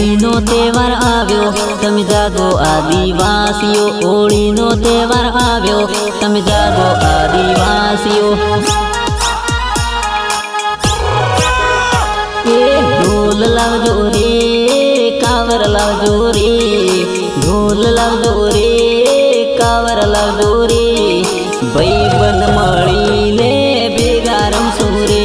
હોળીનો તહેવાર આવ્યો તમે જાગો આદિવાસીઓ હોળીનો તહેવાર આવ્યો તમે જાગો આદિવાસીઓ ઢોલ લાવજો રે કાવર લાવજો રે ઢોલ લાવજો રે કાવર લાવજો રે ભાઈબંધ મળીને ભેગા રમશું રે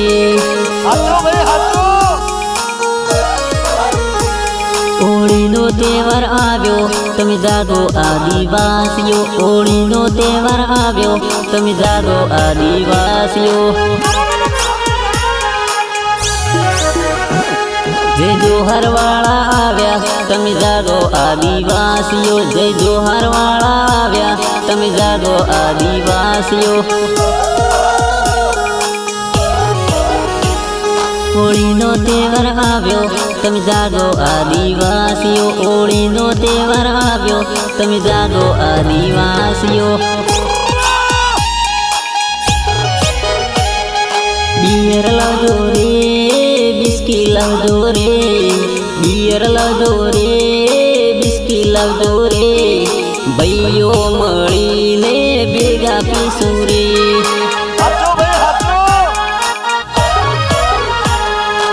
હોળીનો તહેવાર આવ્યો તમે જાગો આદિવાસીઓ હોળીનો તહેવાર આવ્યો તમે જાગો આદિવાસીઓ જય જોહરવાળા આવ્યા તમે જાગો આદિવાસીઓ જય જોહરવાળા આવ્યા તમે જાગો આદિવાસીઓ હોળીનો તહેવાર આવ્યો તમે જાગો આદિવાસીઓ હોળીનો તહેવાર આવ્યો તમે જાગો આદિવાસીઓ બિયર લાવજો રે બિસ્કી લાવજો રે બિયર લાવજો રે બિસ્કી લાવજો રે ભાઈઓ મળીને ભેગા પીશું રે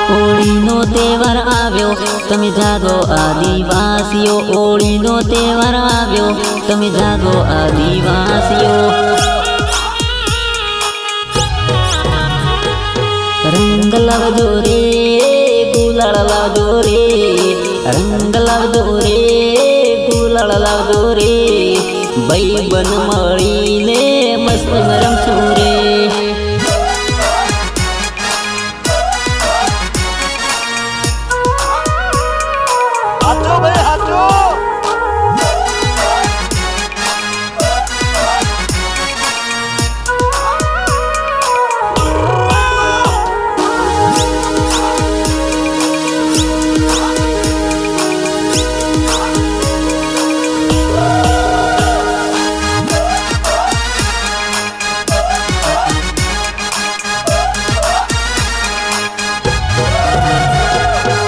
હોળીનો તહેવાર આવ્યો તમે જાગો આદિવાસીઓ હોળીનો તહેવાર આવ્યો તમે જાગો આદિવાસીઓ રંગ લાવજો રે ગુલાળ લાવજો રે રંગ લાવજો રે ગુલાળ લાવજો રે ભાઈબંધ મળીને મસ્તી રમશું રે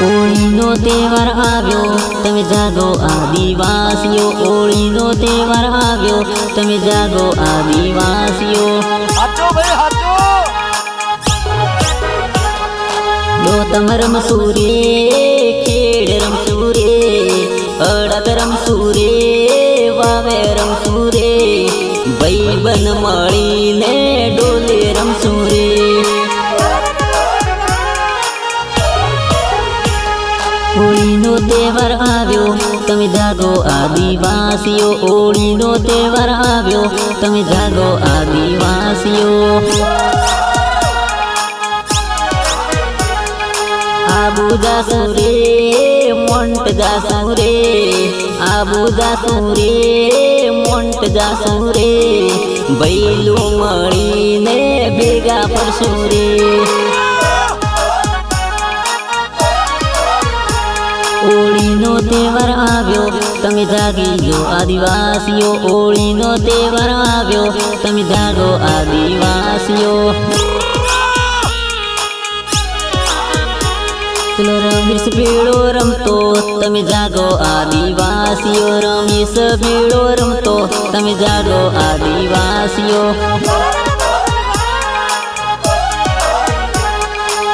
હોળીનો તહેવાર આવ્યો તમે જાગો આદિવાસીઓ હોળીનો તહેવાર આવ્યો તમે જાગો આદિવાસીઓ દોતમ રમશું રે ખેડ રમશું રે અડદ રમશું રે વાવે રમશું રે ભાઈબંધ મળીને ડોલે રમશું રે હોળીનો તહેવાર આવ્યો તમે જાગો આદિવાસીઓ હોળીનો તહેવાર આવ્યો તમે જાગો આદિવાસીઓ આબુ જાસું રે મોન્ટ જાસું રે આબુ જાસું રે મોન્ટ જાસું રે ભૈલું મળીને ભેગા પડશું રે હોળીનો તહેવાર આવ્યો તમે જાગી જો આદિવાસીઓ હોળીનો તહેવાર આવ્યો તમે જાગો આદિવાસીઓ રમેશ ભેળો રમતો તમે જાગો આદિવાસીઓ રમેશ ભેળો રમતો તમે જાગો આદિવાસીઓ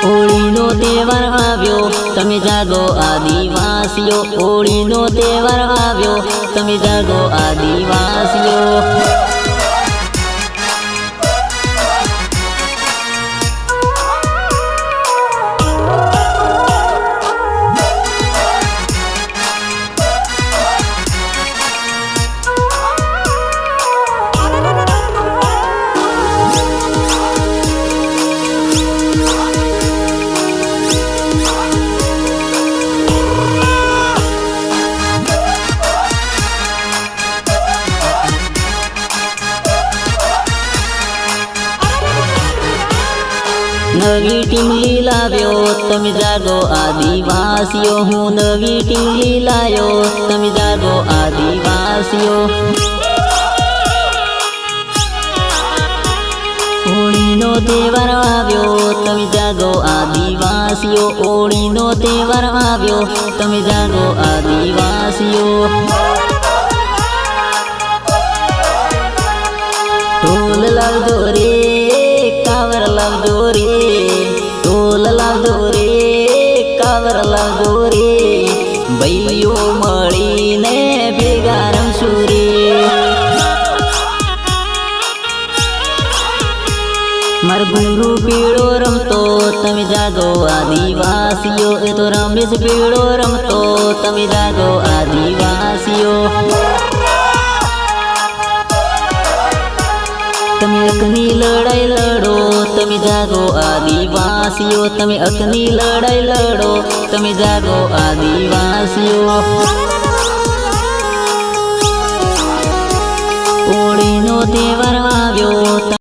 હોળીનો તહેવાર આવ્યો તમે જાગો આદિવાસીઓ હોળીનો તહેવાર આવ્યો તમે જાગો આદિવાસીઓ નવી ટીમલી લાવ્યો તમે જાગો આદિવાસીઓ હું નવી ટીમલી લાયો તમે જાગો આદિવાસીઓ હોળીનો તહેવાર આવ્યો તમે જાગો આદિવાસીઓ આદિવાસીઓ હોળીનો તહેવાર આવ્યો તમે જાગો આદિવાસીઓ ઢોલ લાવજો રે કાવર લાવજો રે ઢોલ લાવજો રે કાવર લાવજો રે ભાઈઓ મળીને ભેગા રમશું રે માર ગુરુ પીળો રમતો તમે જાગો આદિવાસીઓ એ તો રમેશ પીળો રમતો તમે જાગો આદિવાસીઓ તમે અકની લડાઈ લડો તમે જાગો આદિવાસીઓ તમે અકની લડાઈ લડો તમે જાગો આદિવાસીઓ